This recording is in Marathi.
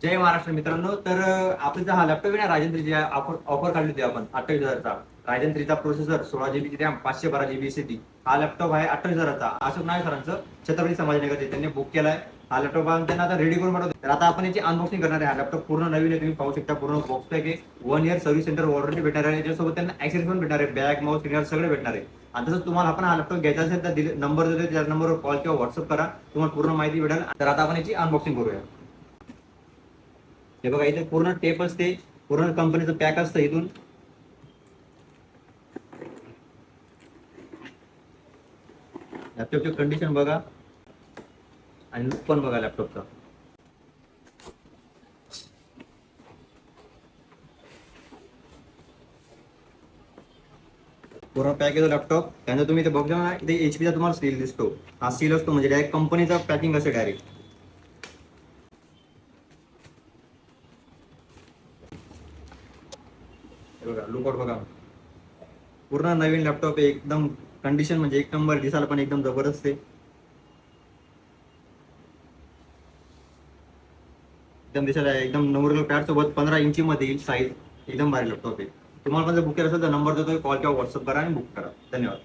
जय महाराष्ट्र मित्रांनो. तर आपला हा लॅपटॉप आहे ना, राजन 3 ऑफर काढली होती आपण 28,000चा. Ryzen 3 processor, 16 GB RAM, 512 GB SSD. हा लॅपटॉप आहे 28,000चा. अशोक नाय सरांचं, छत्रपती संभाजीनगरचे, त्यांनी बुक केलाय. हा लॅपटॉप त्यांना आता रेडी करून पाठवतो. तर आता आपण याची अनबॉक्सिंग करणार आहे. हा लॅपटॉप पूर्ण नवीन आहे, तुम्ही पाहू शकता. पूर्ण बॉक्स पॅक आहे. 1 इयर सर्व्हिस सेंटर वॉरंटी भेटणार आहे. त्याच्यासोबत त्यांना ऍक्सेसरीज पण भेटणार आहे. बॅग, माऊस, स्क्रीनर सगळे भेटणार आहे. आणि तसंच तुम्हाला आपण हा लॅपटॉप घ्यायचा असेल तर नंबर देतो, त्या नंबरवर कॉल किंवा व्हॉट्सअप करा, तुम्हाला पूर्ण माहिती भेटेल. तर आता आपण याची अनबॉक्सिंग करूया. हे बघा, इथे पूर्ण टेप असते, पूर्ण कंपनीचं पॅक असतं. इथून लॅपटॉपची कंडिशन बघा आणि लुक पण बघा लॅपटॉपचा. पूर्ण पॅक येतो लॅपटॉप. त्यानंतर तुम्ही इथे बघता ना, इथे HP चा तुम्हाला सील दिसतो. हा सील असतो म्हणजे डायरेक्ट कंपनीचा पॅकिंग असते डायरेक्ट. हे बघा, लुकआउट बघा. पूर्ण नवीन लॅपटॉप आहे, एकदम कंडिशन म्हणजे एक नंबर, दिसायला पण एकदम जबरदस्त आहे. एकदम दिसायला एकदम नवरल पॅड सोबत 15 इंची मध्ये येईल साईज. एकदम भारी लॅपटॉप आहे. तुम्हाला पण जर बुक केलं असेल तर नंबर देतोय, कॉल किंवा व्हॉट्सअप करा आणि बुक करा. धन्यवाद.